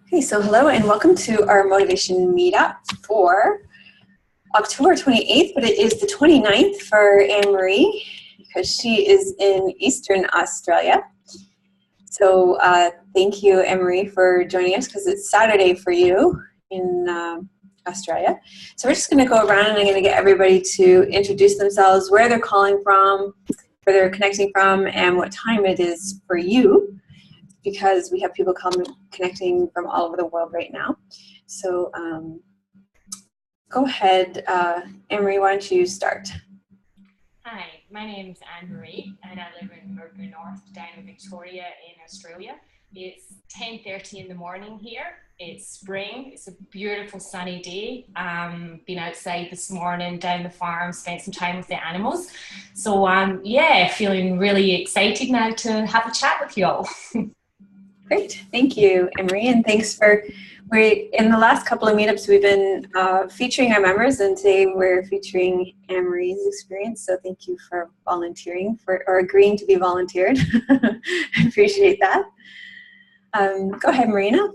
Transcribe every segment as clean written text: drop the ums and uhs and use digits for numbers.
Okay, so hello and welcome to our motivation meetup for October 28th, but it is the 29th for Anne-Marie because she is in Eastern Australia. So thank you, Anne-Marie, for joining us because it's Saturday for you in Australia. So we're just going to go around and I'm going to get everybody to introduce themselves, where they're calling from, where they're connecting from, and what time it is for you, because we have people connecting from all over the world right now. So go ahead, Anne-Marie, why don't you start? Hi, my name's Anne-Marie and I live in Murphy North down in Victoria in Australia. It's 10:30 in the morning here. It's spring. It's a beautiful sunny day. Been outside this morning down the farm, spent some time with the animals. So yeah, feeling really excited now to have a chat with you all. Great, thank you, Anne-Marie, and thanks for, in the last couple of meetups we've been featuring our members, and today we're featuring Anne-Marie's experience, so thank you for volunteering, or agreeing to be volunteered. I appreciate that. Go ahead, Marina.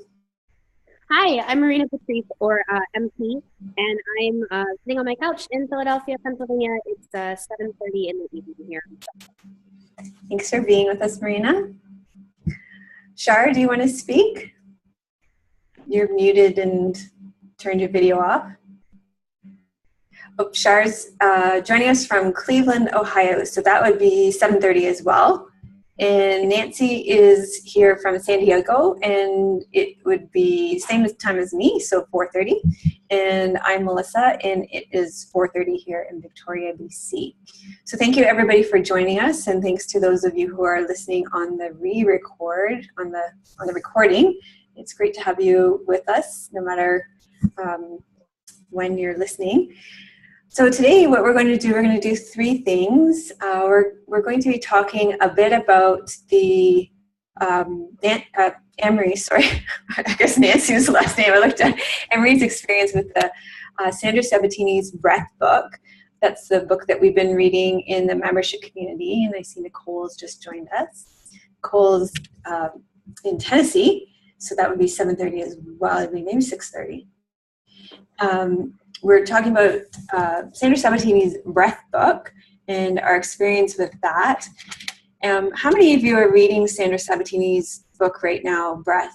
Hi, I'm Marina Patrice, or MP, and I'm sitting on my couch in Philadelphia, Pennsylvania. It's 7:30 in the evening here. Thanks for being with us, Marina. Shar, do you want to speak? You're muted and turned your video off. Oh, Shar's joining us from Cleveland, Ohio, so that would be 7:30 as well. And Nancy is here from San Diego, and it would be same time as me, so 4:30. And I'm Melissa, and it is 4:30 here in Victoria, BC. So thank you everybody for joining us, and thanks to those of you who are listening on the re-record, on the recording. It's great to have you with us, no matter when you're listening. So today what we're going to do, we're going to do three things. We're going to be talking a bit about the, Anne-Marie, sorry, I guess Nancy was the last name I looked at, Anne-Marie's experience with the Sandra Sabatini's Breath book. That's the book that we've been reading in the membership community, and I see Nicole's just joined us. Nicole's in Tennessee, so that would be 7:30 as well, maybe 6:30. We're talking about Sandra Sabatini's Breath book and our experience with that. How many of you are reading Sandra Sabatini's book right now, Breath?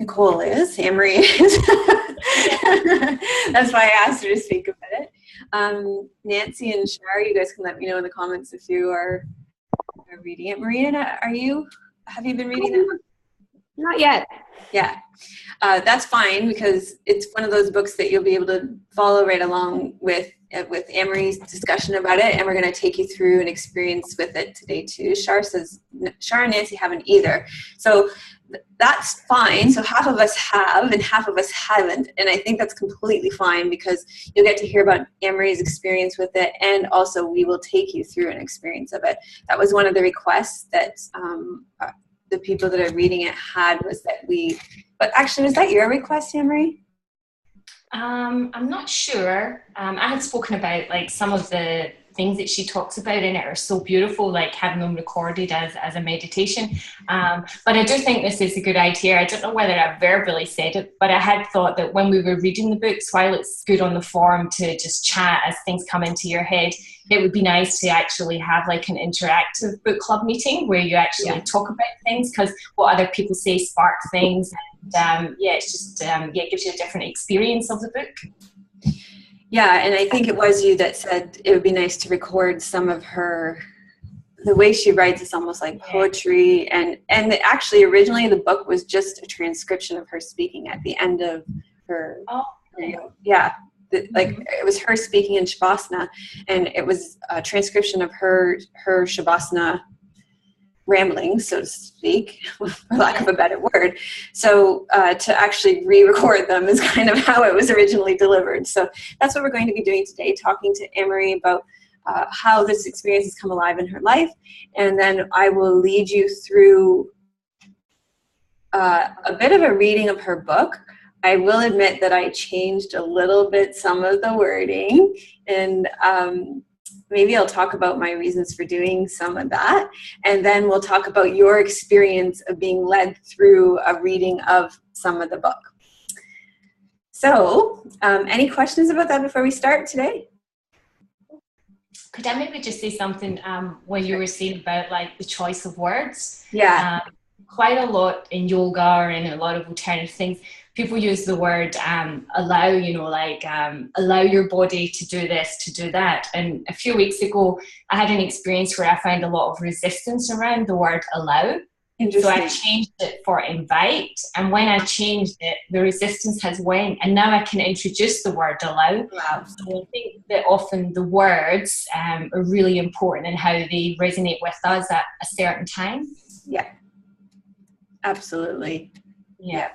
Nicole is, Anne-Marie is. That's why I asked her to speak about it. Nancy and Shar, you guys can let me know in the comments if you are reading it. Marina, have you been reading that? Not yet. Yeah, that's fine because it's one of those books that you'll be able to follow right along with Anne-Marie's discussion about it, and we're going to take you through an experience with it today too. Shar and Nancy haven't either, so that's fine. So half of us have and half of us haven't, and I think that's completely fine because you'll get to hear about Anne-Marie's experience with it, and also we will take you through an experience of it. That was one of the requests that the people that are reading it had, was that but actually, was that your request, Anne-Marie? I'm not sure. I had spoken about like some of the things that she talks about in it are so beautiful, like having them recorded as a meditation. But I do think this is a good idea. I don't know whether I verbally said it, but I had thought that when we were reading the books, while it's good on the forum to just chat as things come into your head, it would be nice to actually have like an interactive book club meeting where you actually talk about things, because what other people say spark things. And it's just, it gives you a different experience of the book. Yeah, and I think it was you that said it would be nice to record some of the way she writes is almost like poetry, and actually originally the book was just a transcription of her speaking at the end of her. Oh, like it was her speaking in Shavasana, and it was a transcription of her Shavasana rambling, so to speak, for lack of a better word. So to actually re-record them is kind of how it was originally delivered. So that's what we're going to be doing today, talking to Anne-Marie about how this experience has come alive in her life. And then I will lead you through a bit of a reading of her book. I will admit that I changed a little bit some of the wording, and maybe I'll talk about my reasons for doing some of that, and then we'll talk about your experience of being led through a reading of some of the book. So, any questions about that before we start today? Could I maybe just say something when you were saying about like the choice of words? Yeah. Quite a lot in yoga and a lot of alternative things, people use the word allow, allow your body to do this, to do that. And a few weeks ago, I had an experience where I found a lot of resistance around the word allow. So I changed it for invite. And when I changed it, the resistance has went. And now I can introduce the word allow. Wow. So I think that often the words are really important in how they resonate with us at a certain time. Yeah. Absolutely. Yeah.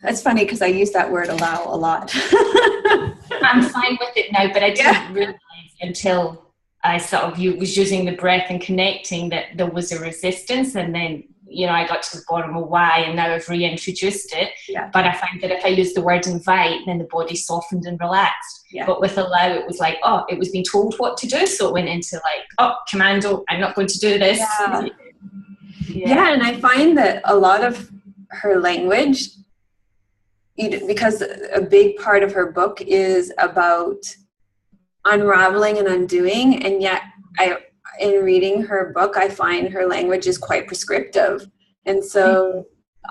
That's funny because I use that word allow a lot. I'm fine with it now, but I didn't realize until I sort of was using the breath and connecting that there was a resistance, and then I got to the bottom of why, and now I've reintroduced it. Yeah. But I find that if I use the word invite, then the body softened and relaxed. Yeah. But with allow, it was like, oh, it was being told what to do, so it went into like, oh, commando, I'm not going to do this. Yeah, and I find that a lot of her language, because a big part of her book is about unraveling and undoing, and yet in reading her book, I find her language is quite prescriptive. And so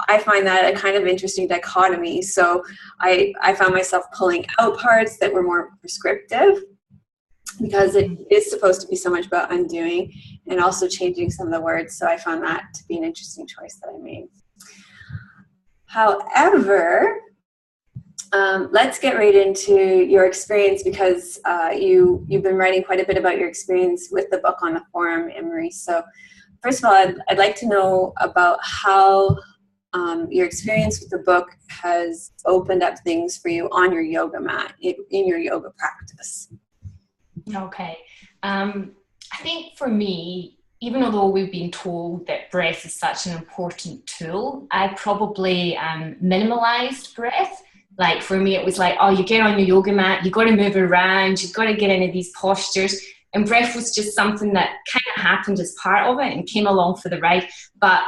I find that a kind of interesting dichotomy. So I found myself pulling out parts that were more prescriptive, because it is supposed to be so much about undoing and also changing some of the words. So I found that to be an interesting choice that I made. However, let's get right into your experience, because you've been writing quite a bit about your experience with the book on the forum, Anne-Marie. So first of all, I'd like to know about how your experience with the book has opened up things for you on your yoga mat, in your yoga practice. Okay. I think for me, even although we've been told that breath is such an important tool, I probably minimalized breath. Like for me, it was like, oh, you get on your yoga mat, you got to move around, you've got to get into these postures. And breath was just something that kind of happened as part of it and came along for the ride. But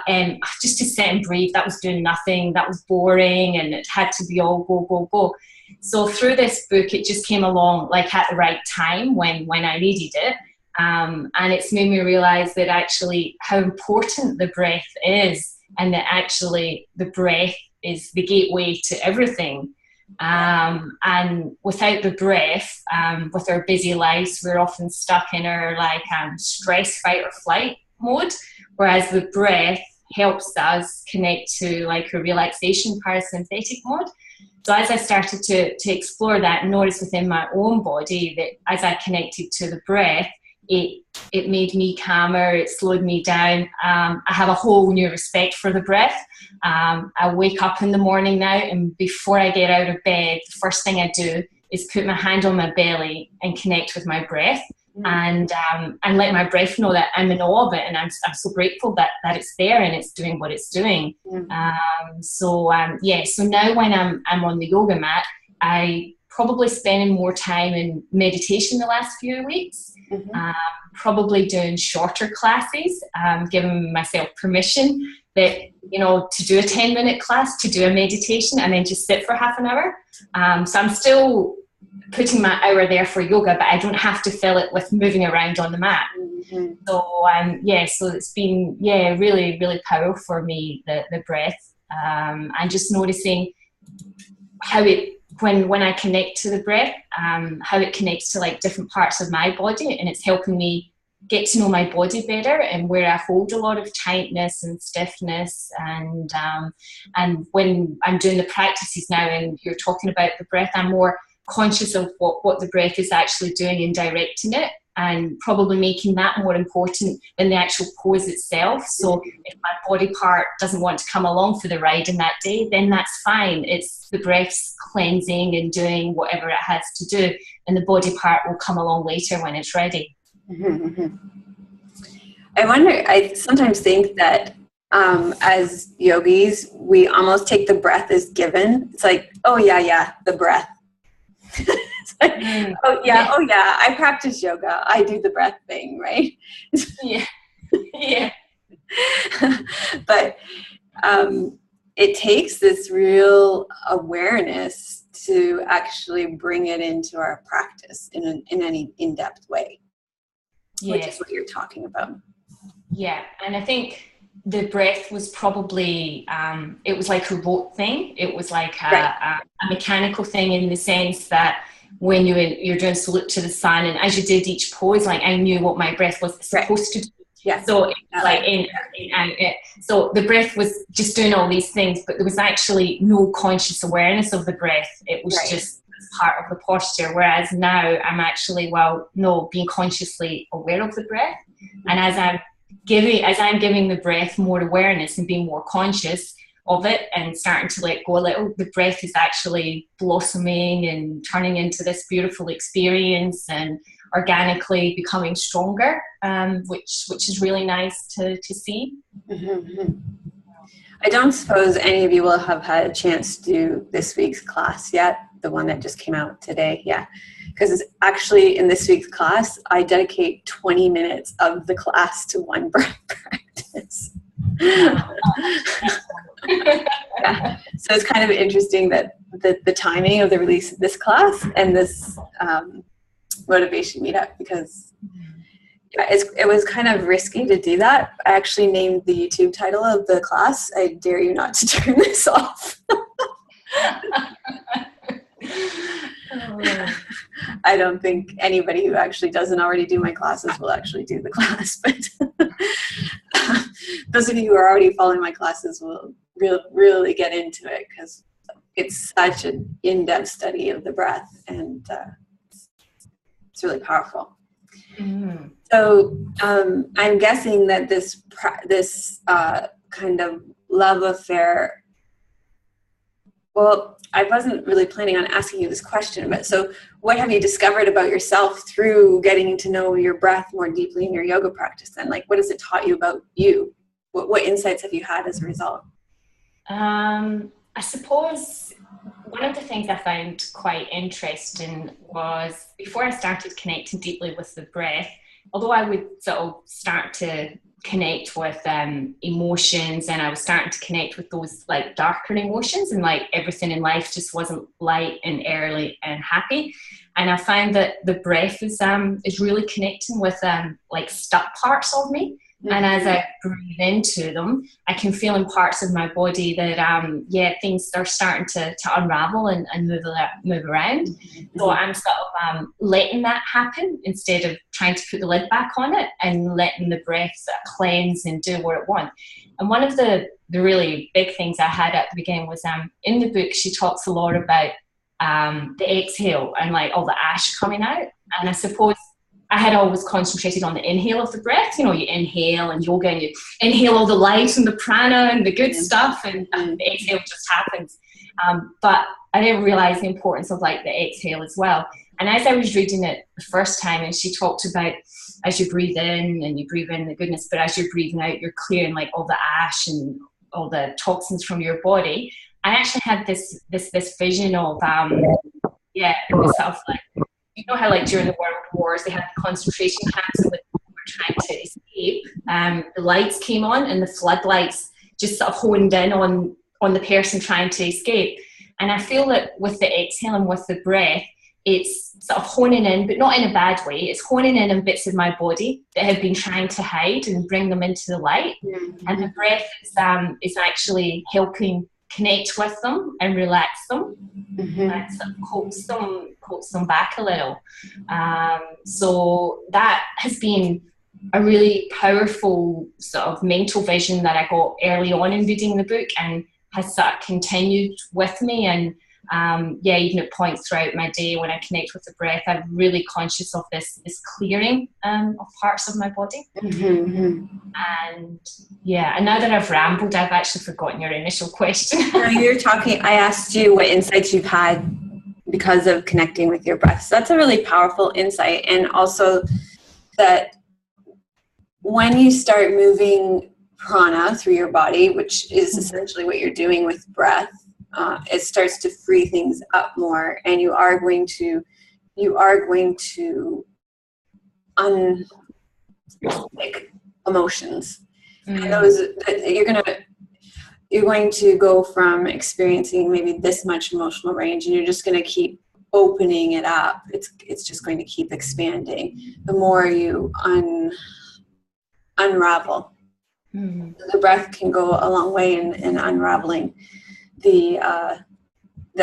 just to sit and breathe, that was doing nothing. That was boring, and it had to be all go, go, go. So through this book, it just came along like at the right time when I needed it. And it's made me realize that actually how important the breath is, and that actually the breath is the gateway to everything. And without the breath, with our busy lives, we're often stuck in our stress, fight or flight mode, whereas the breath helps us connect to like a relaxation parasympathetic mode. So as I started to explore that and notice within my own body that as I connected to the breath, it made me calmer, it slowed me down. I have a whole new respect for the breath. I wake up in the morning now, and before I get out of bed, the first thing I do is put my hand on my belly and connect with my breath, and let my breath know that I'm in awe of it, and I'm so grateful that it's there and it's doing what it's doing. So now when I'm on the yoga mat, I probably spending more time in meditation the last few weeks. Probably doing shorter classes, giving myself permission that, to do a 10-minute class, to do a meditation and then just sit for half an hour. So I'm still putting my hour there for yoga, but I don't have to fill it with moving around on the mat. So it's been, really, really powerful for me, the breath, and just noticing how it, when I connect to the breath, how it connects to like different parts of my body, and it's helping me get to know my body better, and where I hold a lot of tightness and stiffness, and when I'm doing the practices now and you're talking about the breath, I'm more conscious of what the breath is actually doing and directing it, and probably making that more important than the actual pose itself. So if my body part doesn't want to come along for the ride in that day, then that's fine. It's the breath's cleansing and doing whatever it has to do, and the body part will come along later when it's ready. I sometimes think that as yogis, we almost take the breath as given. It's like, oh yeah, the breath. Oh yeah, I practice yoga. I do the breath thing, right? Yeah. Yeah. But it takes this real awareness to actually bring it into our practice in any in-depth way, which is what you're talking about. Yeah, and I think the breath was probably, it was like a rote thing. It was like a mechanical thing, in the sense that when you're doing salute to the sun, and as you did each pose, like I knew what my breath was supposed to do. Yeah. So it was like so the breath was just doing all these things, but there was actually no conscious awareness of the breath. It was just part of the posture. Whereas now I'm actually, being consciously aware of the breath. And as I'm giving the breath more awareness and being more conscious of it and starting to let go a little, the breath is actually blossoming and turning into this beautiful experience and organically becoming stronger, which is really nice to see. Mm-hmm. I don't suppose any of you will have had a chance to do this week's class yet, the one that just came out today. Yeah, because it's actually in this week's class, I dedicate 20 minutes of the class to one breath practice. Yeah. So it's kind of interesting that the timing of the release of this class and this motivation meetup, because it was kind of risky to do that. I actually named the YouTube title of the class, "I Dare You Not to Turn This Off." I don't think anybody who actually doesn't already do my classes will actually do the class, but those of you who are already following my classes will really get into it, because it's such an in-depth study of the breath, and it's really powerful. Mm. So I'm guessing that this kind of love affair, well, I wasn't really planning on asking you this question, but so what have you discovered about yourself through getting to know your breath more deeply in your yoga practice? And like, what has it taught you about you? What insights have you had as a result? I suppose one of the things I found quite interesting was, before I started connecting deeply with the breath, although I would sort of start to connect with emotions, and I was starting to connect with those like darker emotions, and like everything in life just wasn't light and airy and happy. And I found that the breath is really connecting with like stuck parts of me. Mm-hmm. And as I breathe into them, I can feel in parts of my body that things are starting to unravel and move around. Mm-hmm. So I'm sort of letting that happen instead of trying to put the lid back on it, and letting the breath sort of cleanse and do what it wants. And one of the really big things I had at the beginning was in the book she talks a lot about the exhale and like all the ash coming out. And I suppose I had always concentrated on the inhale of the breath. You know, you inhale in yoga and you inhale all the light and the prana and the good stuff, and the exhale just happens. But I didn't realize the importance of like the exhale as well. And as I was reading it the first time, and she talked about, as you breathe in and you breathe in the goodness, but as you're breathing out, you're clearing like all the ash and all the toxins from your body. I actually had this vision of sort of like, you know how like during the World Wars they had the concentration camps and when people were trying to escape, the lights came on and the floodlights just sort of honed in on the person trying to escape. And I feel that with the exhale and with the breath, it's sort of honing in, but not in a bad way. It's honing in bits of my body that have been trying to hide and bring them into the light. Mm-hmm. And the breath is actually helping connect with them and relax them, and sort of coax them back a little. So that has been a really powerful sort of mental vision that I got early on in reading the book, and has sort of continued with me. And even at points throughout my day when I connect with the breath, I'm really conscious of this clearing of parts of my body. Mm-hmm. And now that I've rambled, I've actually forgotten your initial question. No, you're talking, I asked you what insights you've had because of connecting with your breath. So that's a really powerful insight. And also that when you start moving prana through your body, which is essentially what you're doing with breath, it starts to free things up more, and you are going to you are going to unpick emotions. And those you're going to go from experiencing maybe this much emotional range, and you're just going to keep opening it up. It's just going to keep expanding the more you unravel. The breath can go a long way in unraveling the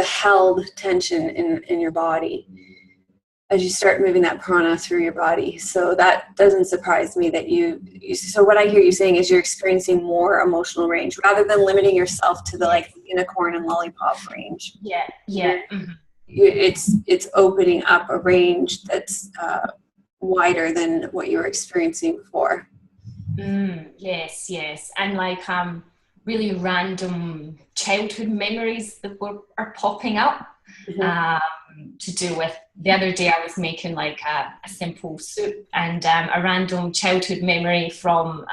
held tension in your body as you start moving that prana through your body. So that doesn't surprise me that so what I hear you saying is you're experiencing more emotional range rather than limiting yourself to the like unicorn and lollipop range. It's opening up a range that's wider than what you were experiencing before. Yes, and like really random childhood memories that are popping up. To do with the other day I was making like a simple soup, and a random childhood memory from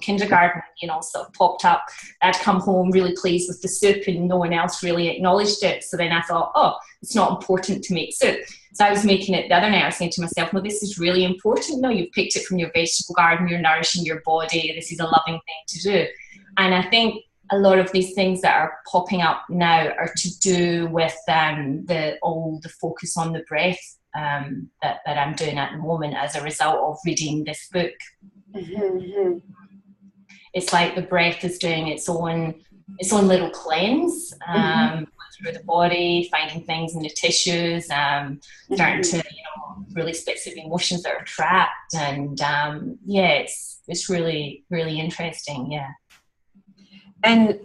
kindergarten, sort of popped up. I'd come home really pleased with the soup and no one else really acknowledged it, so then I thought, oh, it's not important to make soup. So I was making it the other night. I was saying to myself, no, this is really important. No, you've picked it from your vegetable garden, you're nourishing your body, this is a loving thing to do. And I think a lot of these things that are popping up now are to do with the focus on the breath that I'm doing at the moment as a result of reading this book. It's like the breath is doing its own little cleanse through the body, finding things in the tissues, starting to really specific emotions that are trapped, and it's really, really interesting. And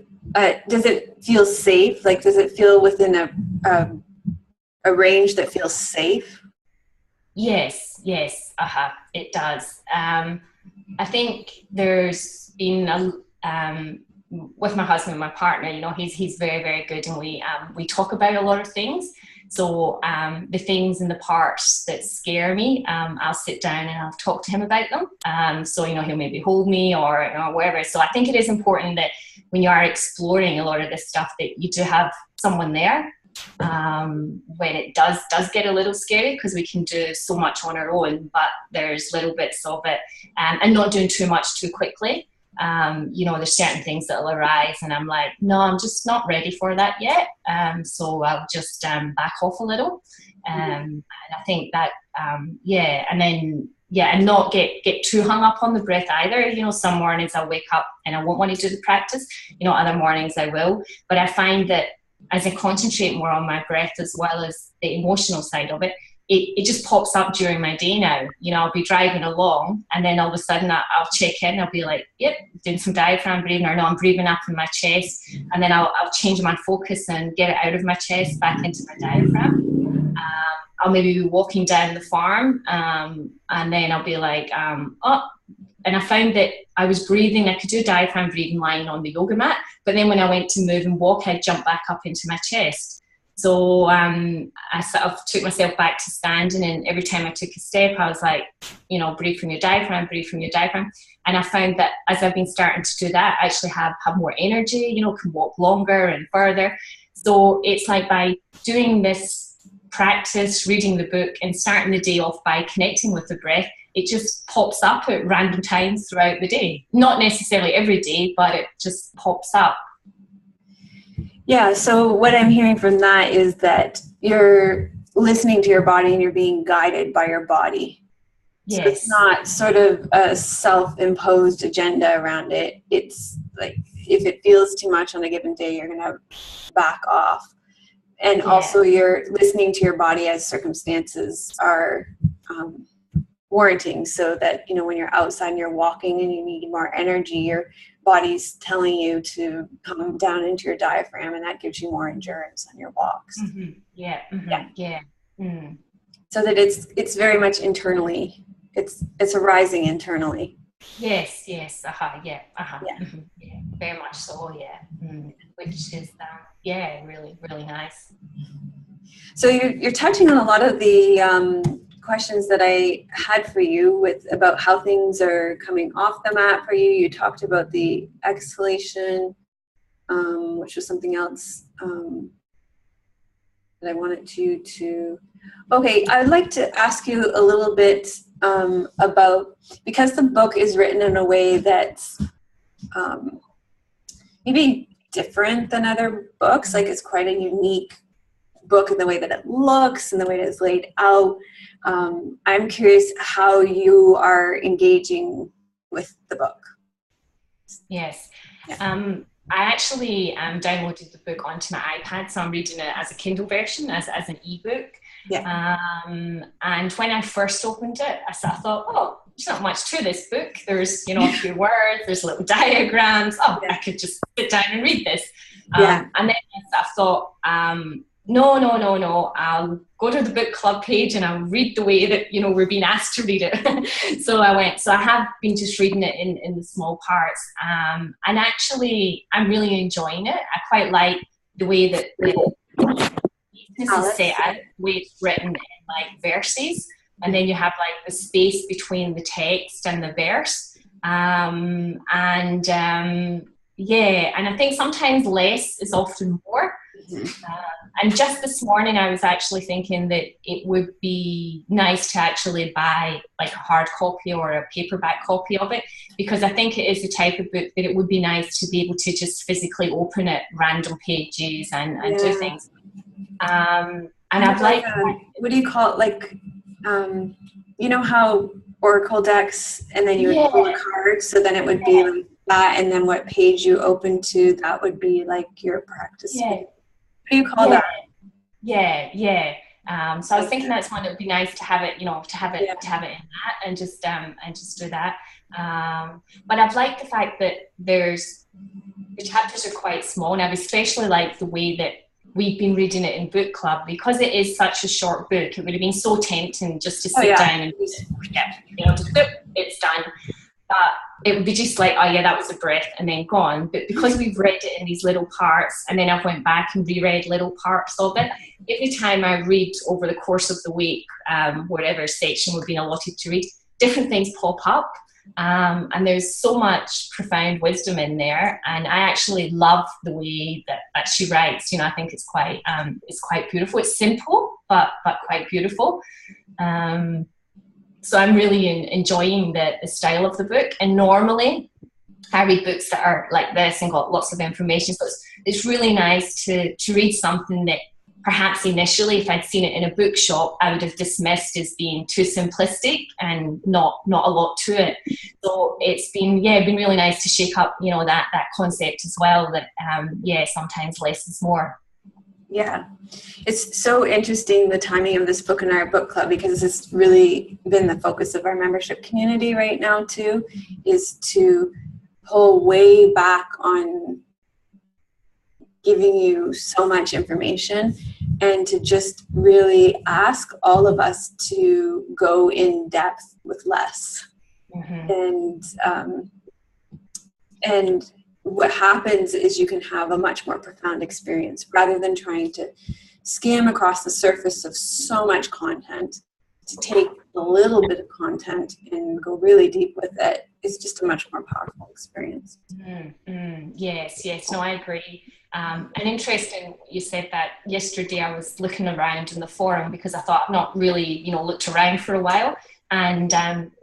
does it feel safe? Like, does it feel within a range that feels safe? Yes, it does. I think there's been with my husband, my partner, he's very, very good, and we talk about a lot of things. So the things and the parts that scare me, I'll sit down and I'll talk to him about them. So he'll maybe hold me or whatever. So I think it is important that when you are exploring a lot of this stuff that you do have someone there when it does get a little scary, because we can do so much on our own, but there's little bits of it, and not doing too much too quickly. There's certain things that will arise and I'm like, no, I'm just not ready for that yet. So I'll just back off a little. And I think that, and not get too hung up on the breath either. Some mornings I'll wake up and I won't want to do the practice. Other mornings I will. But I find that as I concentrate more on my breath as well as the emotional side of it, it just pops up during my day now. I'll be driving along and then all of a sudden I'll check in. I'll be like, yep, doing some diaphragm breathing, or no, I'm breathing up in my chest. And then I'll change my focus and get it out of my chest back into my diaphragm. I'll maybe be walking down the farm and then I'll be like, and I found that I was breathing, I could do diaphragm breathing lying on the yoga mat, but then when I went to move and walk, I'd jump back up into my chest. So I sort of took myself back to standing, and every time I took a step, I was like, breathe from your diaphragm, breathe from your diaphragm. And I found that as I've been starting to do that, I actually have more energy, can walk longer and further. So it's like by doing this practice, reading the book and starting the day off by connecting with the breath, it just pops up at random times throughout the day. Not necessarily every day, but it just pops up. Yeah, so what I'm hearing from that is that you're listening to your body and you're being guided by your body. Yes. So it's not sort of a self-imposed agenda around it. It's like if it feels too much on a given day, you're going to back off. And also you're listening to your body as circumstances are warranting, so that, when you're outside and you're walking and you need more energy, your body's telling you to come down into your diaphragm, and that gives you more endurance on your walks. So that it's very much internally, it's arising internally. Yes, very much so, which is really, really nice. So you're touching on a lot of the questions that I had for you about how things are coming off the mat for you. You talked about the exhalation, which was something else that I wanted you to, okay, I'd like to ask you a little bit about, because the book is written in a way that's maybe different than other books, like it's quite a unique book in the way that it looks and the way that it's laid out. I'm curious how you are engaging with the book. Yes. Yeah. I actually downloaded the book onto my iPad, so I'm reading it as a Kindle version, as an ebook. Yeah. And when I first opened it, I thought, oh, there's not much to this book. There's, a few words, there's little diagrams. Oh, yeah. I could just sit down and read this. Yeah. And then I thought, no. I'll go to the book club page and I'll read the way that, we're being asked to read it. So I have been just reading it in the small parts. And actually, I'm really enjoying it. I quite like the way that this is set out, the way it's written in like verses. And then you have like the space between the text and the verse. And I think sometimes less is often more. And just this morning I was actually thinking that it would be nice to actually buy like a hard copy or a paperback copy of it, because I think it is the type of book that it would be nice to be able to just physically open at random pages and do things. And I'd like what do you call it, like you know how Oracle decks, and then you would pull a card, so then it would be like that, and then what page you open to, that would be like your practice. What do you call that? So I was thinking that's one that would be nice to have it, to have it in that, and just do that. But I've liked the fact that the chapters are quite small, and I especially like the way that we've been reading it in book club, because it is such a short book. It would have been so tempting just to sit down and just it's done. It would be just like, oh yeah, that was a breath and then gone. But because we've read it in these little parts, and then I went back and reread little parts of it, every time I read over the course of the week, whatever section we've been allotted to read, different things pop up. And there's so much profound wisdom in there, and I actually love the way that she writes. I think it's quite beautiful. It's simple, but quite beautiful. So I'm really enjoying the style of the book. And normally I read books that are like this and got lots of information. So it's really nice to read something that perhaps initially, if I'd seen it in a bookshop, I would have dismissed as being too simplistic and not a lot to it. So it's been really nice to shake up, that concept as well, that, sometimes less is more. Yeah, it's so interesting, the timing of this book in our book club, because it's really been the focus of our membership community right now too, is to pull way back on giving you so much information, and to just really ask all of us to go in depth with less. And what happens is you can have a much more profound experience, rather than trying to skim across the surface of so much content. To take a little bit of content and go really deep with it is just a much more powerful experience. Yes, no, I agree. And interesting, you said that. Yesterday I was looking around in the forum, because I thought I've not really, looked around for a while. And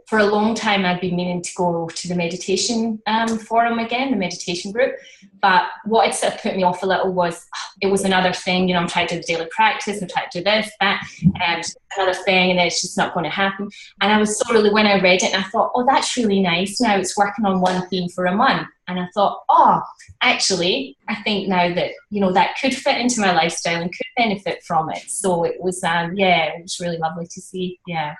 for a long time I'd been meaning to go to the meditation forum again, the meditation group. But what had sort of put me off a little was, it was another thing, I'm trying to do the daily practice, I'm trying to do this, that, and another thing, and it's just not going to happen. And I was so really, when I read it, and I thought, oh, that's really nice. Now it's working on one theme for a month. And I thought, oh, actually, I think now that, that could fit into my lifestyle and could benefit from it. So it was, it was really lovely to see. Yeah,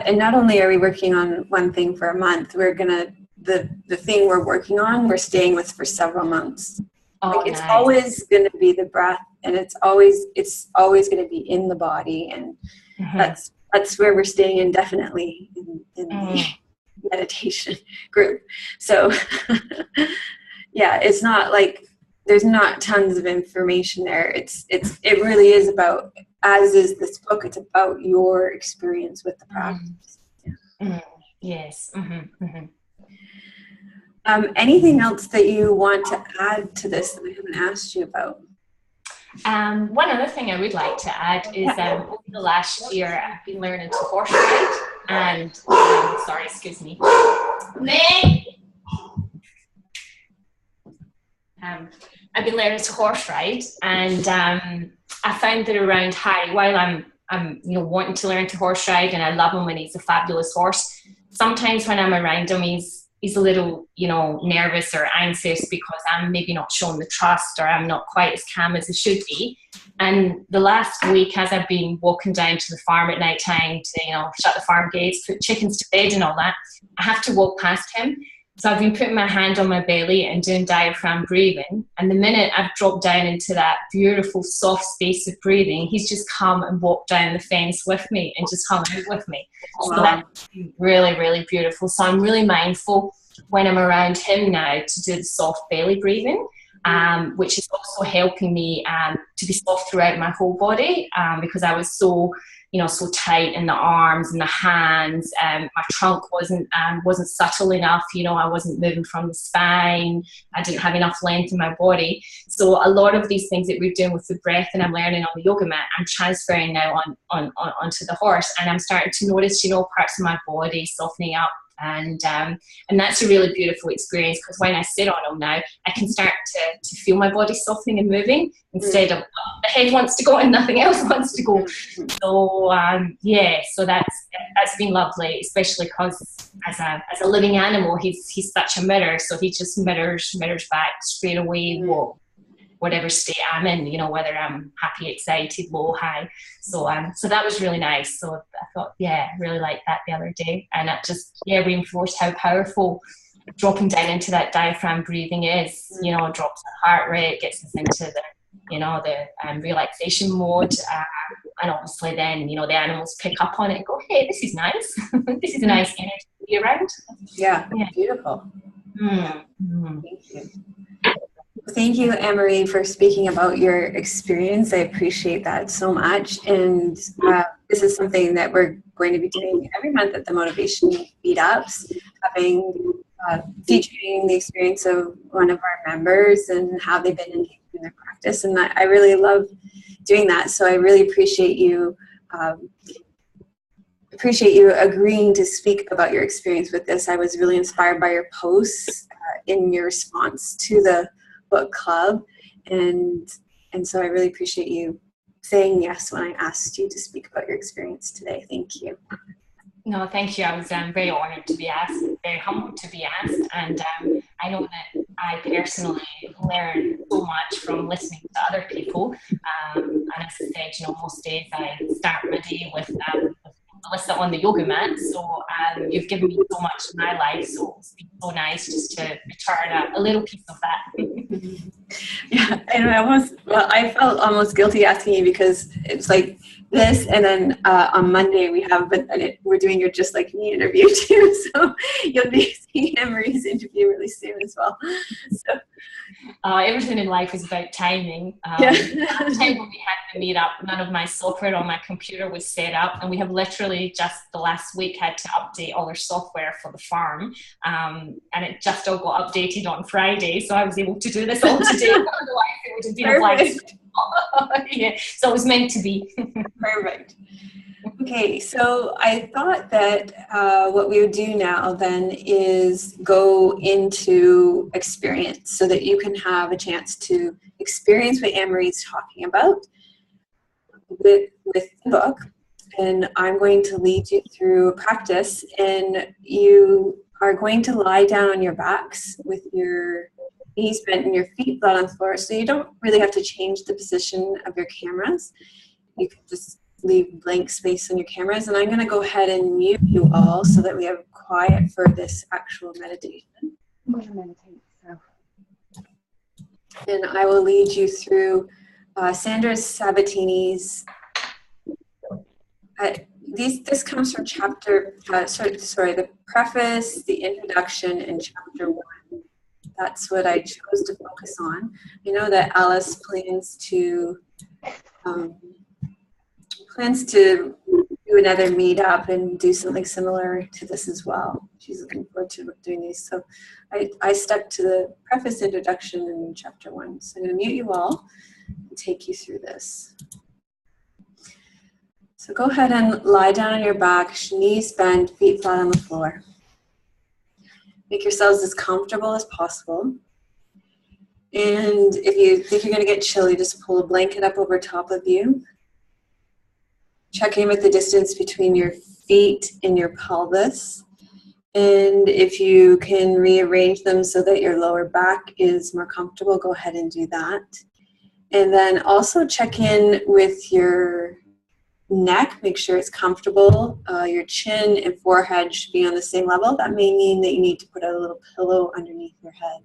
and not only are we working on one thing for a month, we're gonna, the thing we're working on, we're staying with for several months. It's always gonna be the breath, and it's always gonna be in the body, and that's where we're staying indefinitely in the meditation group. So it's not like there's not tons of information there. It really is about, as is this book, it's about your experience with the practice. Yes. Anything else that you want to add to this that I haven't asked you about? One other thing I would like to add is over the last year I've been learning to horse ride and sorry, excuse me. I've been learning to horse ride, and I found that around Harry, while I'm wanting to learn to horse ride, and I love him when he's a fabulous horse, sometimes when I'm around him, he's a little, nervous or anxious because I'm maybe not showing the trust, or I'm not quite as calm as I should be. And the last week, as I've been walking down to the farm at night time to, shut the farm gates, put chickens to bed and all that, I have to walk past him. So I've been putting my hand on my belly and doing diaphragm breathing. And the minute I've dropped down into that beautiful, soft space of breathing, he's just come and walked down the fence with me and just hung out with me. So that's really, really beautiful. So I'm really mindful when I'm around him now to do the soft belly breathing, which is also helping me to be soft throughout my whole body, because I was so tight in the arms and the hands. My trunk wasn't subtle enough. I wasn't moving from the spine. I didn't have enough length in my body. So a lot of these things that we're doing with the breath and I'm learning on the yoga mat, I'm transferring now onto the horse, and I'm starting to notice, parts of my body softening up. And that's a really beautiful experience, because when I sit on them now, I can start to feel my body softening and moving instead of the head wants to go and nothing else wants to go. So so that's been lovely, especially because as a living animal, he's such a mirror, so he just mirrors back straight away whatever state I'm in, whether I'm happy, excited, low, high. So that was really nice. So I thought, I really liked that the other day. And that just, reinforced how powerful dropping down into that diaphragm breathing is. Drops the heart rate, gets us into the relaxation mode. And obviously then, the animals pick up on it and go, hey, this is nice. This is a nice energy to be around. Yeah. Beautiful. Mm-hmm. Thank you. Thank you, Anne-Marie, for speaking about your experience. I appreciate that so much. And this is something that we're going to be doing every month at the Motivation Meetups, featuring the experience of one of our members and how they've been engaged in their practice. And I really love doing that. So I really appreciate you agreeing to speak about your experience with this. I was really inspired by your posts in your response to the book club, and so I really appreciate you saying yes when I asked you to speak about your experience today. Thank you. No, thank you. I was very honored to be asked, very humbled to be asked, and I know that I personally learn so much from listening to other people, and as I said, most days I start my day with Alyssa on the yoga mat, so you've given me so much in my life, so it's been so nice just to return a little piece of that. Yeah, and I felt almost guilty asking you, because it's like this, and then on Monday we're doing your Just Like Me interview too, so you'll be seeing Anne-Marie's interview really soon as well. So. Everything in life is about timing. The time when we had the meetup, none of my software on my computer was set up, and we have literally just the last week had to update all our software for the farm, and it just all got updated on Friday, so I was able to do this all today. Otherwise it would have been a blank. So it was meant to be. Perfect. Okay, so I thought that what we would do now then is go into experience, so that you can have a chance to experience what Anne-Marie's talking about with the book. And I'm going to lead you through a practice, and you are going to lie down on your backs with your knees bent and your feet flat on the floor, so you don't really have to change the position of your cameras. You can just leave blank space on your cameras, and I'm going to go ahead and mute you all so that we have quiet for this actual meditation. I'm going to meditate. So. And I will lead you through Sandra Sabatini's. This comes from chapter. The preface, the introduction, and chapter 1. That's what I chose to focus on. I know that Alice plans to do another meetup and do something similar to this as well. She's looking forward to doing these. So I stuck to the preface introduction in chapter 1. So I'm going to mute you all and take you through this. So go ahead and lie down on your back, knees bent, feet flat on the floor. Make yourselves as comfortable as possible. And if you think you're going to get chilly, just pull a blanket up over top of you. Check in with the distance between your feet and your pelvis. And if you can rearrange them so that your lower back is more comfortable, go ahead and do that. And then also check in with your neck, make sure it's comfortable. Your chin and forehead should be on the same level. That may mean that you need to put a little pillow underneath your head.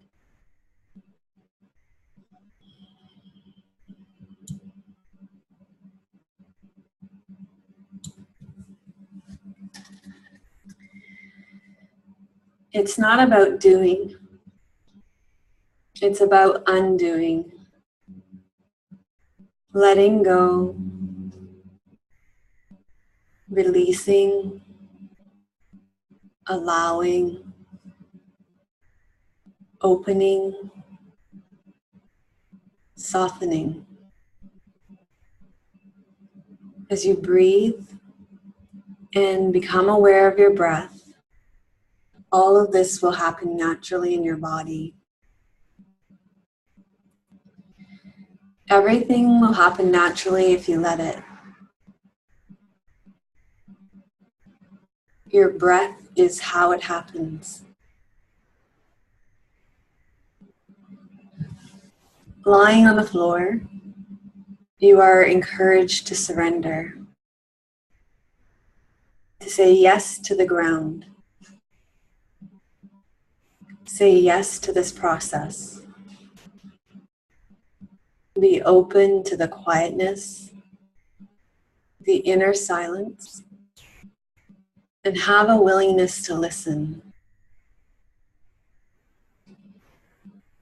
It's not about doing. It's about undoing. Letting go. Releasing. Allowing. Opening. Softening. As you breathe and become aware of your breath, all of this will happen naturally in your body. Everything will happen naturally if you let it. Your breath is how it happens. Lying on the floor, you are encouraged to surrender, to say yes to the ground. Say yes to this process. Be open to the quietness, the inner silence, and have a willingness to listen.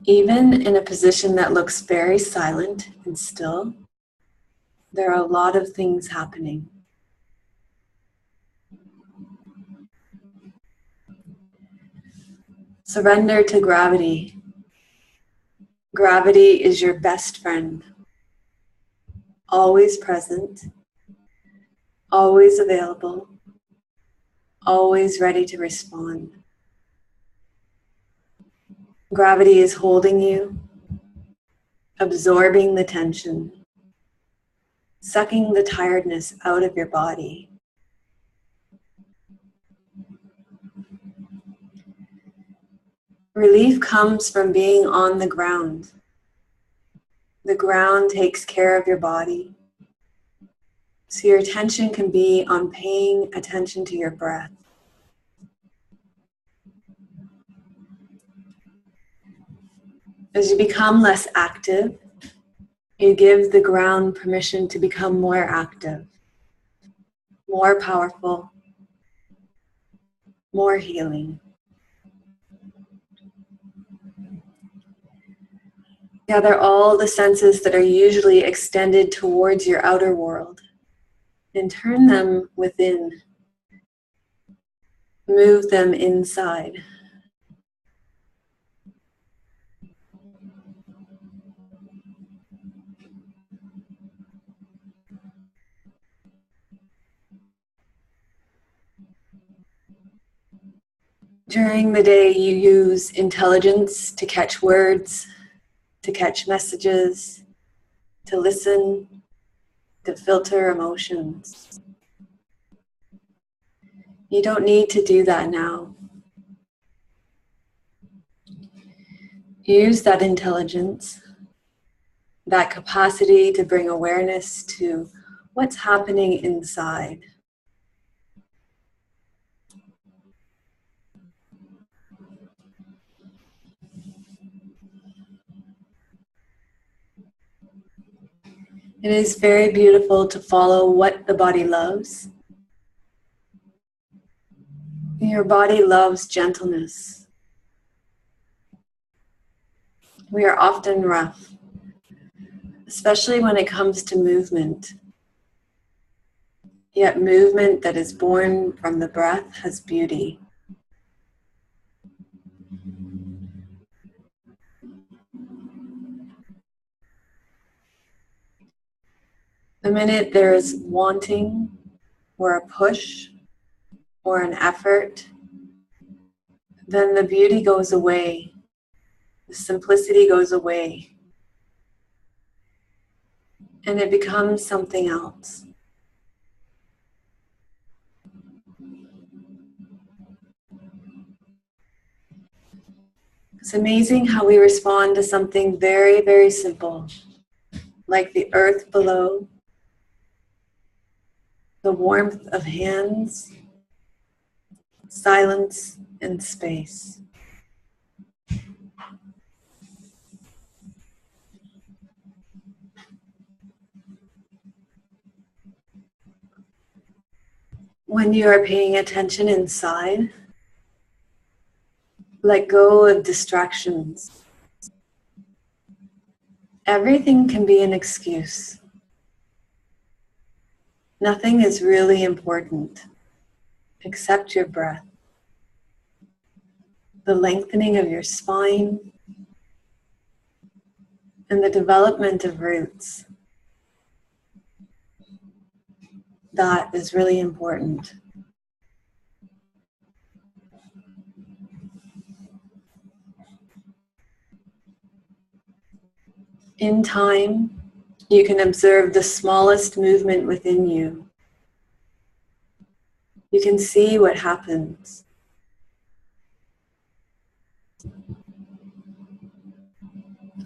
Even in a position that looks very silent and still, there are a lot of things happening. Surrender to gravity. Gravity is your best friend. Always present, always available, always ready to respond. Gravity is holding you, absorbing the tension, sucking the tiredness out of your body. Relief comes from being on the ground. The ground takes care of your body, so your attention can be on paying attention to your breath. As you become less active, you give the ground permission to become more active, more powerful, more healing. Gather all the senses that are usually extended towards your outer world and turn them within. Move them inside. During the day, you use intelligence to catch words, to catch messages, to listen, to filter emotions. You don't need to do that now. Use that intelligence, that capacity to bring awareness to what's happening inside. It is very beautiful to follow what the body loves. Your body loves gentleness. We are often rough, especially when it comes to movement. Yet movement that is born from the breath has beauty. The minute there is wanting or a push or an effort, then the beauty goes away, the simplicity goes away, and it becomes something else. It's amazing how we respond to something very, very simple, like the earth below, the warmth of hands, silence, and space. When you are paying attention inside, let go of distractions. Everything can be an excuse. Nothing is really important except your breath, the lengthening of your spine, and the development of roots. That is really important. In time, you can observe the smallest movement within you. You can see what happens.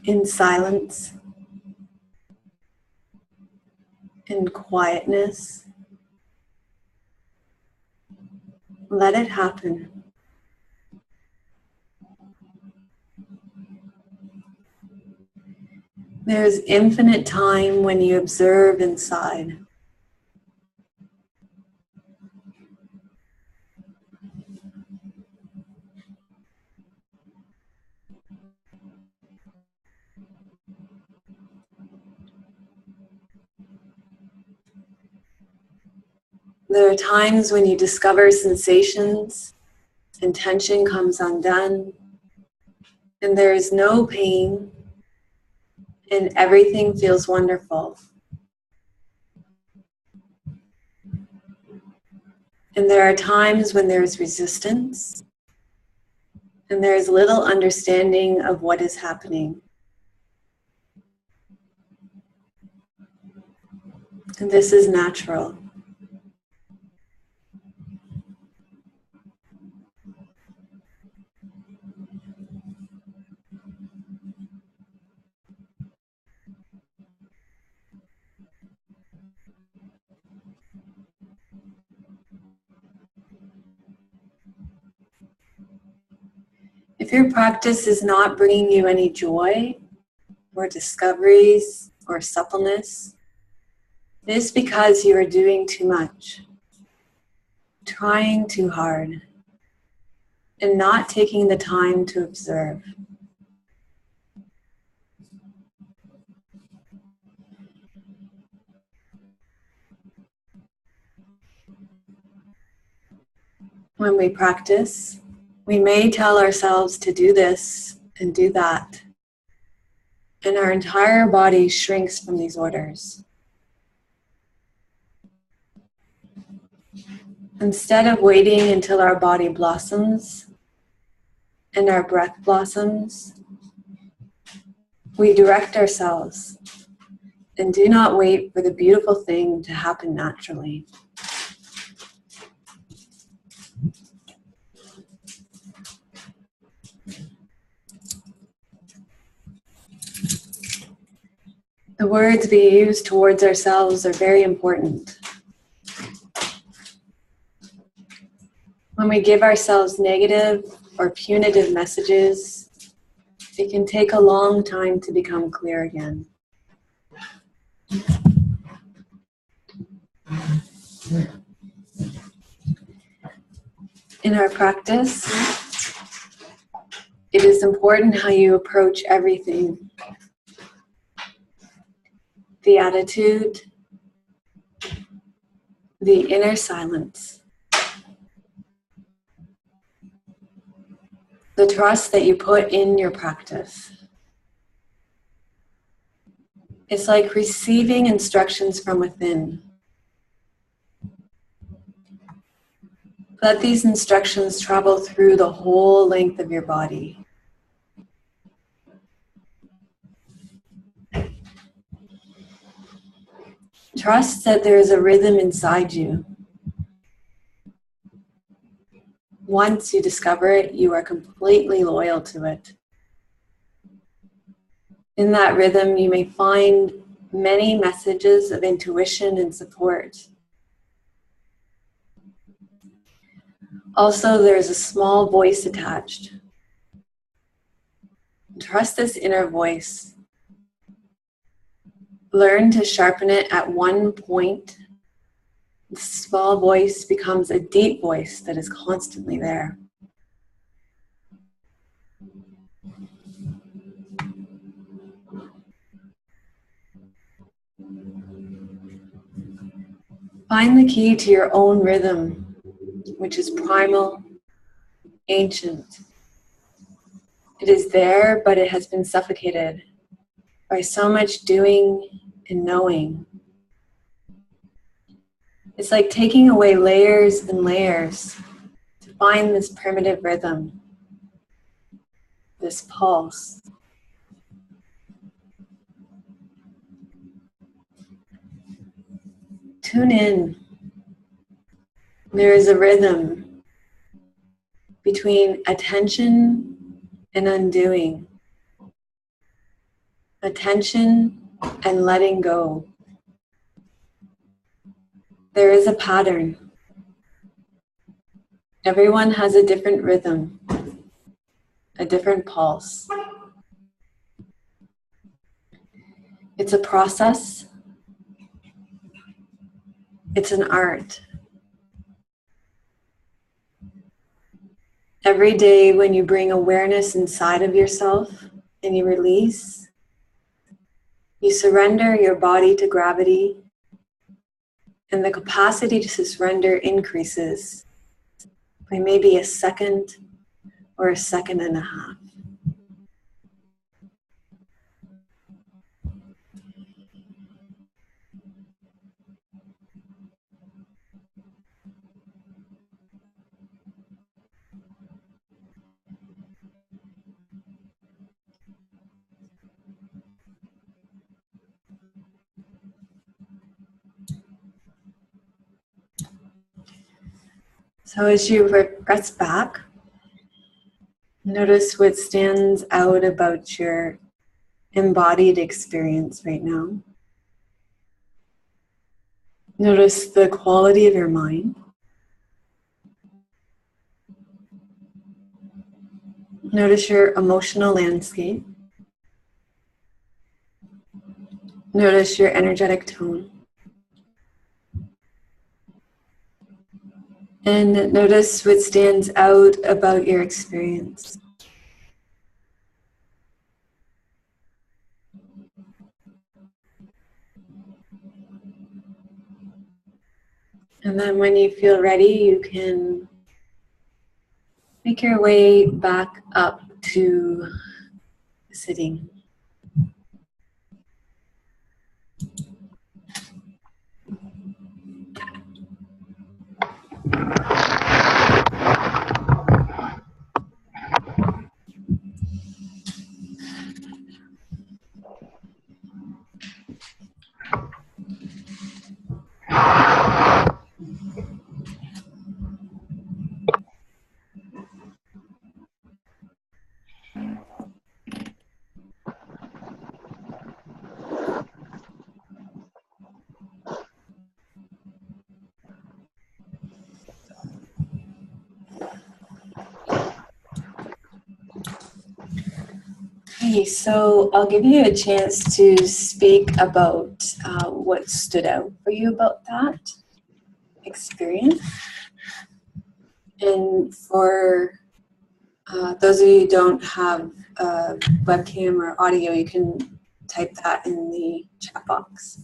In silence, in quietness, let it happen. There is infinite time when you observe inside. There are times when you discover sensations and tension comes undone, and there is no pain, and everything feels wonderful. And there are times when there is resistance, and there is little understanding of what is happening. And this is natural. If your practice is not bringing you any joy or discoveries or suppleness, it is because you are doing too much, trying too hard, and not taking the time to observe. When we practice, we may tell ourselves to do this and do that, and our entire body shrinks from these orders. Instead of waiting until our body blossoms and our breath blossoms, we direct ourselves and do not wait for the beautiful thing to happen naturally. The words we use towards ourselves are very important. When we give ourselves negative or punitive messages, it can take a long time to become clear again. In our practice, it is important how you approach everything. The attitude, the inner silence, the trust that you put in your practice. It's like receiving instructions from within. Let these instructions travel through the whole length of your body. Trust that there is a rhythm inside you. Once you discover it, you are completely loyal to it. In that rhythm, you may find many messages of intuition and support. Also, there's a small voice attached. Trust this inner voice. Learn to sharpen it at one point. The small voice becomes a deep voice that is constantly there. Find the key to your own rhythm, which is primal, ancient. It is there, but it has been suffocated by so much doing and knowing. It's like taking away layers and layers to find this primitive rhythm, this pulse. Tune in. There is a rhythm between attention and undoing, attention and letting go. There is a pattern. Everyone has a different rhythm, a different pulse. It's a process. It's an art. Every day when you bring awareness inside of yourself and you release, you surrender your body to gravity, and the capacity to surrender increases by maybe a second or a second and a half. So as you rest back, notice what stands out about your embodied experience right now. Notice the quality of your mind. Notice your emotional landscape. Notice your energetic tone. And notice what stands out about your experience. And then when you feel ready, you can make your way back up to sitting. Okay, so I'll give you a chance to speak about what stood out for you about that experience. And for those of you who don't have a webcam or audio, you can type that in the chat box.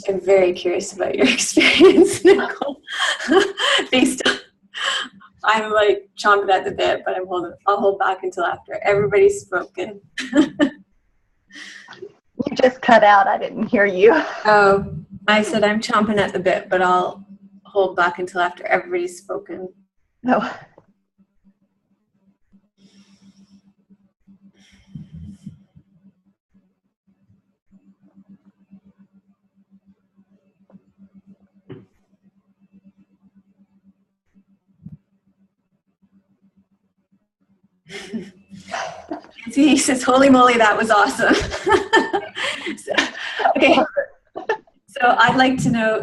I'm very curious about your experience, Nicole. I'm like chomping at the bit, but I'll hold back until after everybody's spoken. You just cut out. I didn't hear you. Oh, I said I'm chomping at the bit, but I'll hold back until after everybody's spoken. No. Nancy says, "Holy moly, that was awesome." Okay. So I'd like to know,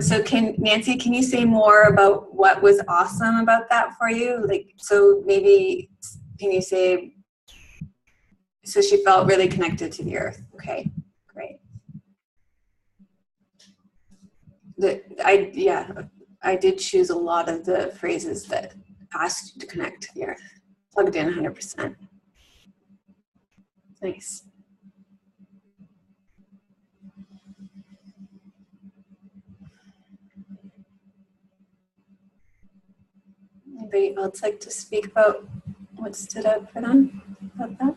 Nancy, can you say more about what was awesome about that for you? Like, so maybe, can you say, so she felt really connected to the earth. Okay, great. I did choose a lot of the phrases that asked you to connect to the earth. Plugged in 100%. Nice. Anybody else like to speak about what stood out for them about that?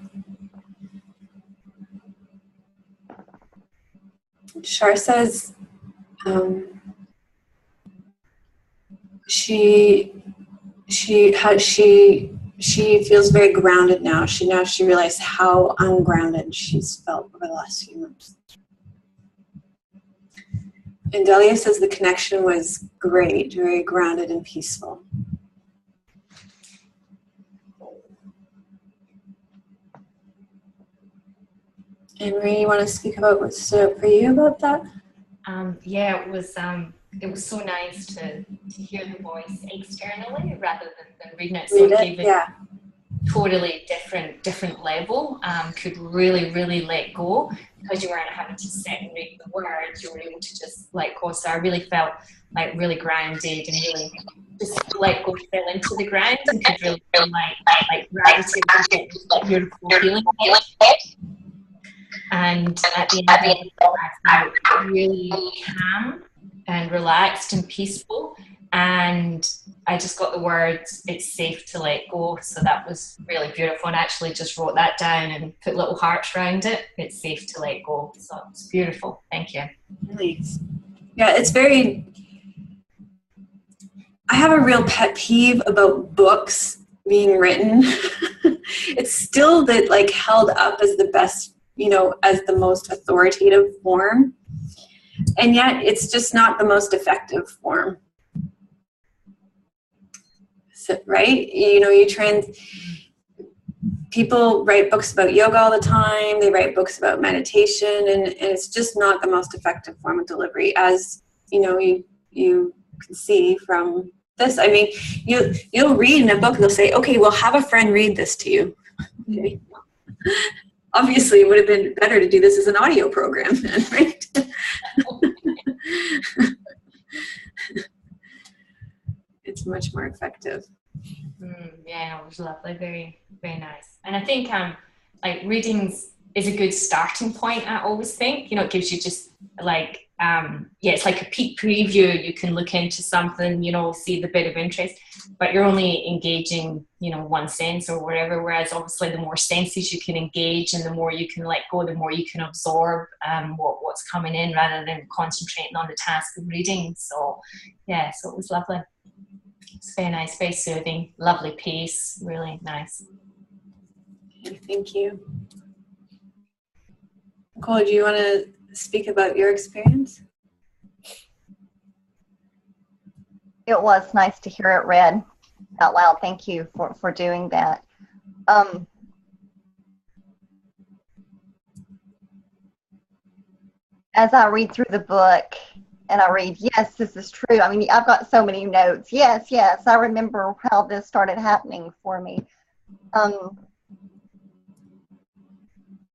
Shar says she feels very grounded now. She realized how ungrounded she's felt over the last few months. And Delia says the connection was great, very grounded and peaceful. And Marie, you want to speak about what stood out for you about that? Yeah, it was so nice to hear the voice externally rather than reading it. So it gave a totally different level. Could really let go because you weren't having to sit and read the words. You were able to just let go. So I really felt like really grounded and really just let go, fell into the ground and could really feel like gravity and that beautiful feeling. And at the end, I felt really calm and relaxed and peaceful. And I just got the words, "It's safe to let go." So that was really beautiful. And I actually just wrote that down and put little hearts around it. It's safe to let go. So it's beautiful. Thank you. Nice. Yeah, it's very, I have a real pet peeve about books being written. It's still held up as the best, as the most authoritative form. And yet it's just not the most effective form. So, right? People write books about yoga all the time. They write books about meditation, and it's just not the most effective form of delivery, as you can see from this. I mean, you'll read in a book, they'll say, "Okay, well, have a friend read this to you." Okay. Obviously, it would have been better to do this as an audio program then, right? It's much more effective. Yeah, it was lovely, very, very nice. And I think readings is a good starting point. I always think, it gives you just it's like a peek preview. You can look into something, see the bit of interest, but you're only engaging, one sense or whatever. Whereas obviously the more senses you can engage and the more you can let go, the more you can absorb what's coming in rather than concentrating on the task of reading. So yeah, so it was lovely. It's very nice, very soothing, lovely pace, really nice. Thank you. Nicole, do you want to speak about your experience? It was nice to hear it read out loud. Thank you for doing that. As I read through the book and I read, yes, this is true. I mean, I've got so many notes. Yes, I remember how this started happening for me.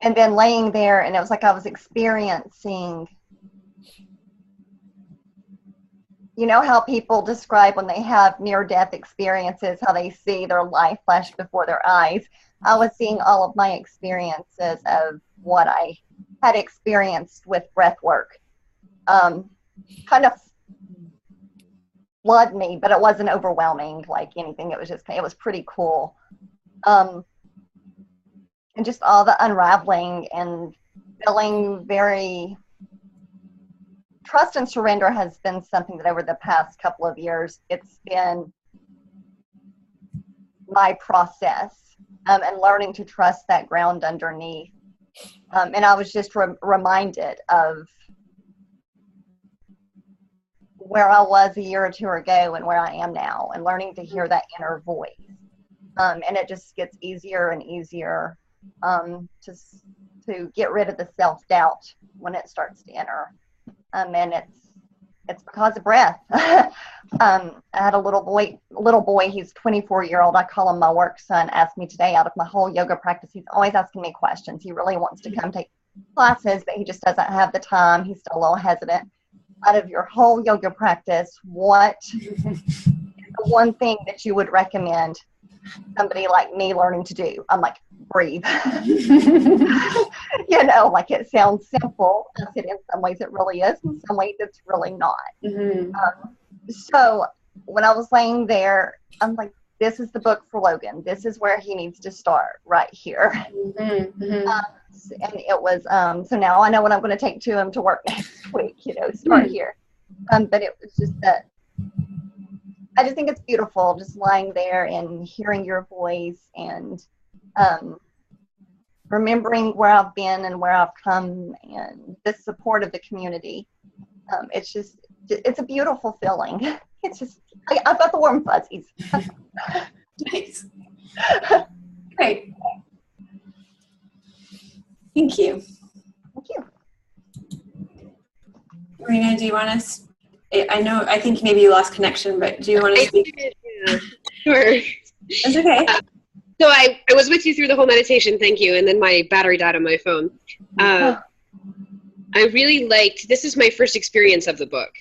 And then laying there, and it was like I was experiencing, how people describe when they have near-death experiences, how they see their life flash before their eyes. I was seeing all of my experiences of what I had experienced with breath work. kind of flood me, but it wasn't overwhelming like anything. It was pretty cool. And just all the unraveling and feeling very, trust and surrender has been something that over the past couple of years, it's been my process, and learning to trust that ground underneath. And I was just reminded of where I was a year or two ago and where I am now, and learning to hear that inner voice. And it just gets easier and easier to get rid of the self-doubt when it starts to enter. And it's because of breath. I had a little boy, he's 24-year-old. I call him my work son, asked me today out of my whole yoga practice. He's always asking me questions. He really wants to come take classes, but he just doesn't have the time. He's still a little hesitant. Out of your whole yoga practice, what is the one thing that you would recommend somebody like me learning to do? I'm like, breathe. Like it sounds simple. I said, in some ways it really is. In some ways it's really not. Mm-hmm. So when I was laying there, I'm like, this is the book for Logan. This is where he needs to start, right here. Mm-hmm. And it was, so now I know what I'm going to take to him to work next week, start here. But it was just that, I just think it's beautiful just lying there and hearing your voice and remembering where I've been and where I've come and the support of the community. It's a beautiful feeling. It's just, I've got the warm fuzzies. Nice. Great. Thank you. Thank you. Marina, do you want to, I think maybe you lost connection, but do you want to speak? Yeah, sure. That's okay. So I was with you through the whole meditation, thank you, and then my battery died on my phone. I really liked, this is my first experience of the book,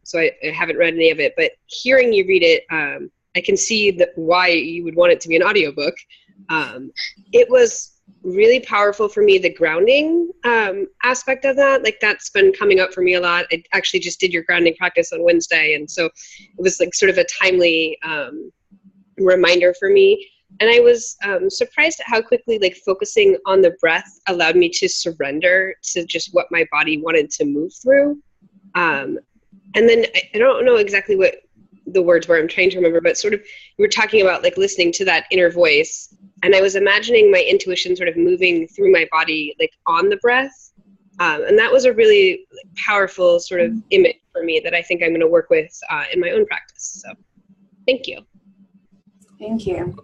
so I haven't read any of it, but hearing you read it, I can see why you would want it to be an audiobook. It was really powerful for me, the grounding aspect of that. Like, that's been coming up for me a lot. I actually just did your grounding practice on Wednesday, and so it was like sort of a timely reminder for me. And I was surprised at how quickly like focusing on the breath allowed me to surrender to just what my body wanted to move through. And then I don't know exactly what the words were, I'm trying to remember, but sort of you were talking about like listening to that inner voice. And I was imagining my intuition sort of moving through my body, like on the breath. And that was a really powerful sort of image for me that I think I'm going to work with in my own practice. So thank you. Thank you.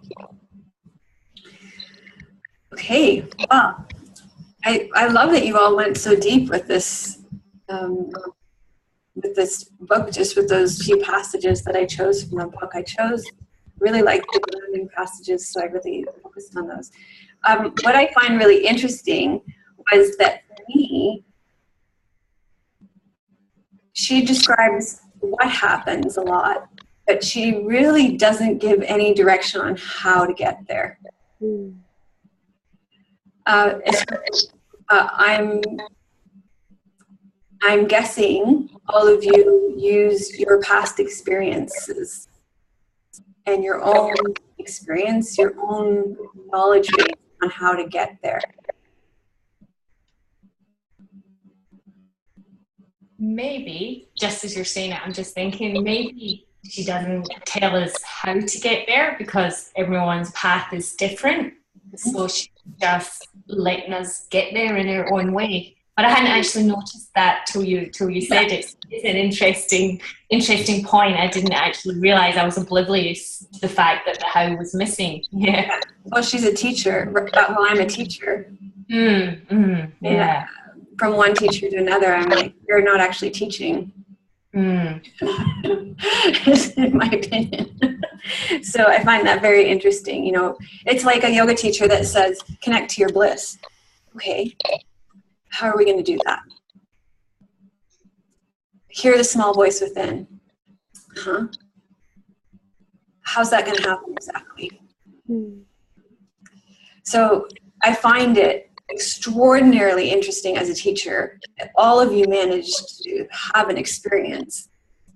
Okay. Wow. I love that you all went so deep with this book, just with those few passages that I chose from the book. I really like the grounding passages, so I really focused on those. What I find really interesting was that for me, she describes what happens a lot, but she really doesn't give any direction on how to get there. I'm guessing all of you use your past experiences and your own experience, your own knowledge base on how to get there. Maybe, just as you're saying it, I'm just thinking maybe she doesn't tell us how to get there because everyone's path is different. So she's just letting us get there in her own way. But I hadn't actually noticed that till you said it. It's an interesting point. I didn't actually realize I was oblivious to the fact that the how was missing. Yeah. Well, she's a teacher. Well, I'm a teacher. Yeah. And from one teacher to another, I'm like, you're not actually teaching. In my opinion. So I find that very interesting. It's like a yoga teacher that says, connect to your bliss. Okay. How are we going to do that? Hear the small voice within. How's that going to happen exactly? So I find it extraordinarily interesting as a teacher. All of you managed to have an experience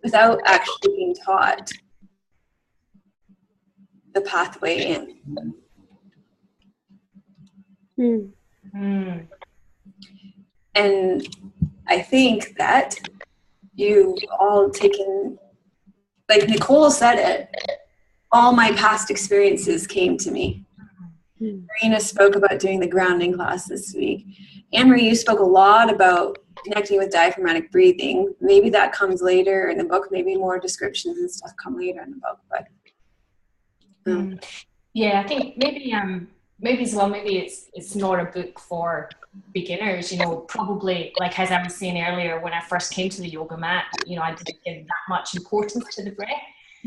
without actually being taught the pathway in. And I think that you've all taken, like Nicole said it, all my past experiences came to me. Marina spoke about doing the grounding class this week. Anne-Marie, you spoke a lot about connecting with diaphragmatic breathing. Maybe that comes later in the book. Maybe more descriptions and stuff come later in the book. But yeah, I think maybe as well. Maybe it's not a book for beginners. You know, probably like as I was saying earlier, when I first came to the yoga mat, you know, I didn't give that much importance to the breath.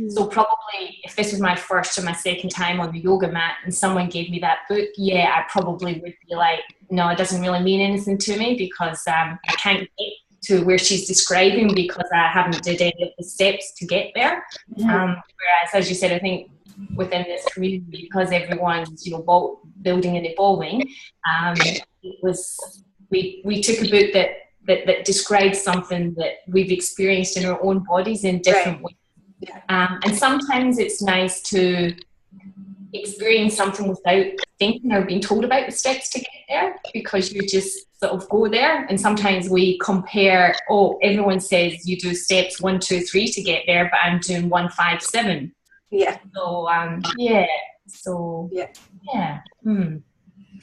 So probably if this was my first or my second time on the yoga mat and someone gave me that book, yeah, I probably would be like, no, it doesn't really mean anything to me because I can't get to where she's describing because I haven't did any of the steps to get there. Whereas, as you said, I think within this community, because everyone's, you know, building and evolving, it was we took a book that describes something that we've experienced in our own bodies in different ways. And sometimes it's nice to experience something without thinking or being told about the steps to get there, because you just sort of go there. And sometimes we compare, oh, everyone says you do steps 1, 2, 3 to get there, but I'm doing 1, 5, 7. Yeah. So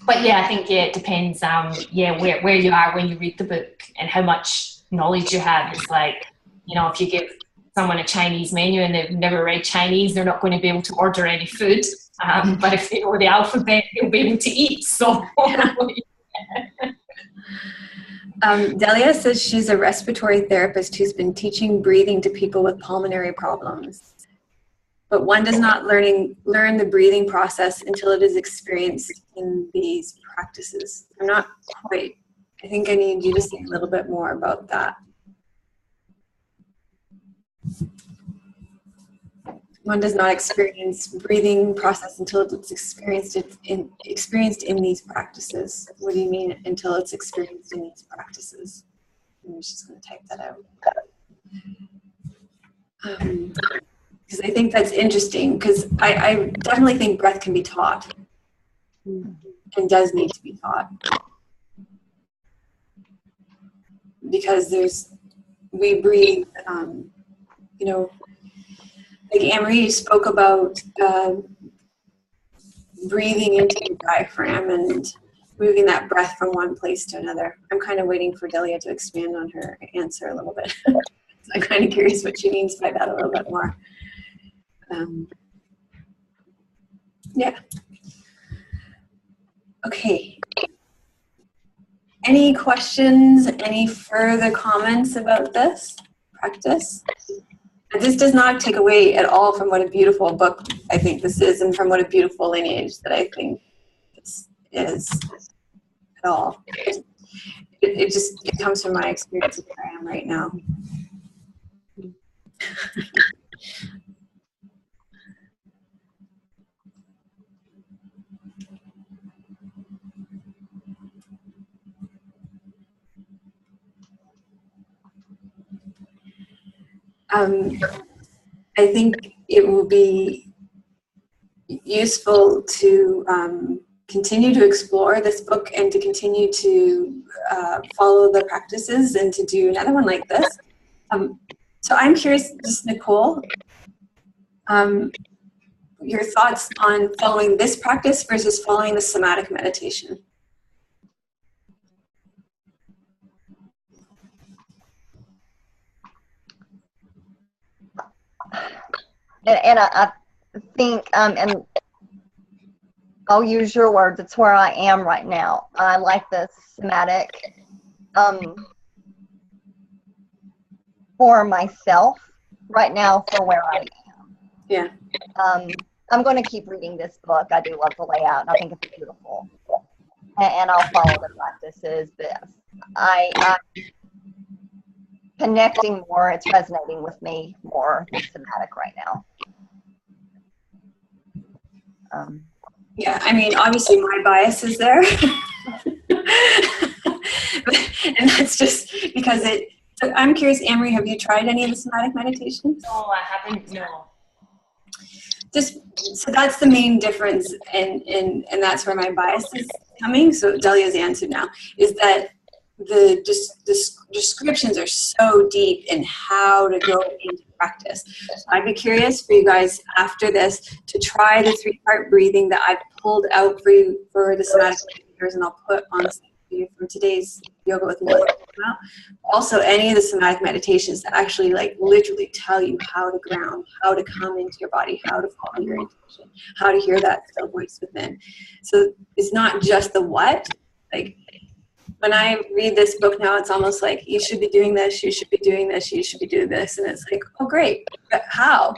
But yeah, I think it depends. Where you are when you read the book and how much knowledge you have. It's like, you know, if you give someone a Chinese menu and they've never read Chinese, they're not going to be able to order any food. But if they know the alphabet, they'll be able to eat. So. Delia says she's a respiratory therapist who's been teaching breathing to people with pulmonary problems. But one does not learn the breathing process until it is experienced in these practices. I'm not quite, I think I need you to say a little bit more about that. One does not experience breathing process until it's experienced in these practices. What do you mean until it's experienced in these practices? I'm just going to type that out. Because I think that's interesting, because I definitely think breath can be taught and does need to be taught. Because we breathe, you know, like Anne-Marie spoke about breathing into the diaphragm and moving that breath from one place to another. I'm kind of waiting for Delia to expand on her answer a little bit. I'm kind of curious what she means by that a little bit more. Yeah. Okay. Any questions, any further comments about this practice? This does not take away at all from what a beautiful book I think this is, and from what a beautiful lineage that I think this is at all. It comes from my experience of where I am right now. I think it will be useful to continue to explore this book and to continue to follow the practices and to do another one like this. So I'm curious, just Nicole, your thoughts on following this practice versus following the somatic meditation. And I think, and I'll use your words, it's where I am right now. I like the somatic for myself right now for where I am. Yeah. I'm going to keep reading this book. I do love the layout, and I think it's beautiful. And I'll follow the practices, but I'm connecting more. It's resonating with me more than somatic right now. Yeah, I mean, obviously my bias is there. And that's just because so I'm curious, Amory, have you tried any of the somatic meditations? No, I haven't, no. So that's the main difference, and that's where my bias is coming. So Delia's answered now is that the descriptions are so deep in how to go into practice. So I'd be curious for you guys after this to try the 3-part breathing that I've pulled out for you for the somatic meditators, and I'll put on you from today's Yoga with Lily. Also, any of the somatic meditations that actually like literally tell you how to ground, how to come into your body, how to follow your intuition, how to hear that still voice within. So it's not just the what. Like when I read this book now, it's almost like you should be doing this, you should be doing this, you should be doing this, and it's like, oh great, but how?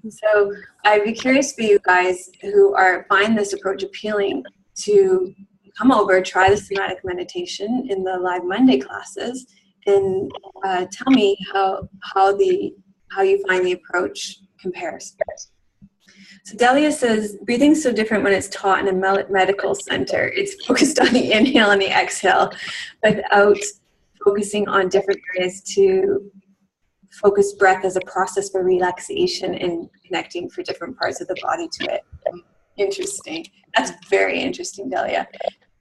So I'd be curious for you guys who find this approach appealing to come over, try the somatic meditation in the live Monday classes, and tell me how you find the approach compares. So Delia says, breathing's so different when it's taught in a medical center. It's focused on the inhale and the exhale without focusing on different areas to focus breath as a process for relaxation and connecting for different parts of the body to it. Interesting. That's very interesting, Delia.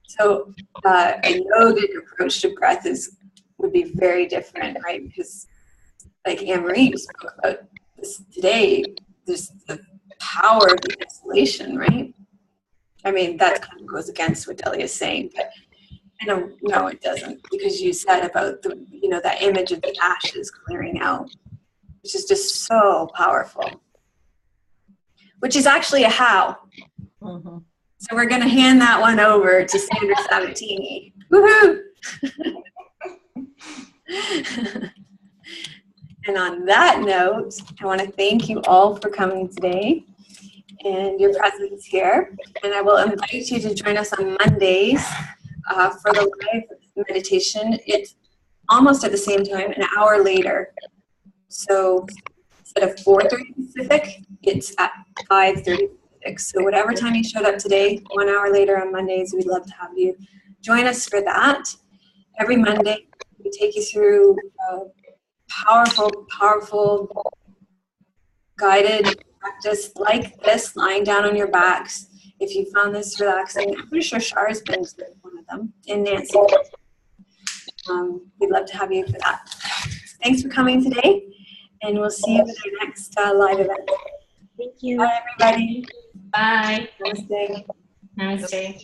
So a yogic approach to breath would be very different, right? Because like Anne-Marie spoke about this today, there's the power of the exhalation, right? I mean, that kind of goes against what Delia is saying, but I don't know, it doesn't, because you said about that image of the ashes clearing out, which is just so powerful, which is actually a how. Mm-hmm. So we're going to hand that one over to Sandra Sabatini. Woohoo! And on that note, I want to thank you all for coming today and your presence here. And I will invite you to join us on Mondays for the live meditation. It's almost at the same time, an hour later. So instead of 4:30 Pacific, it's at 5:30 Pacific. So whatever time you showed up today, 1 hour later on Mondays, we'd love to have you join us for that. Every Monday, we take you through powerful guided practice like this, lying down on your backs. If you found this relaxing, I'm pretty sure Shara's been to one of them, and Nancy. We'd love to have you for that. Thanks for coming today, and we'll see you at our next live event. Thank you. Bye, everybody. Bye. Namaste. Namaste.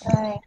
Bye.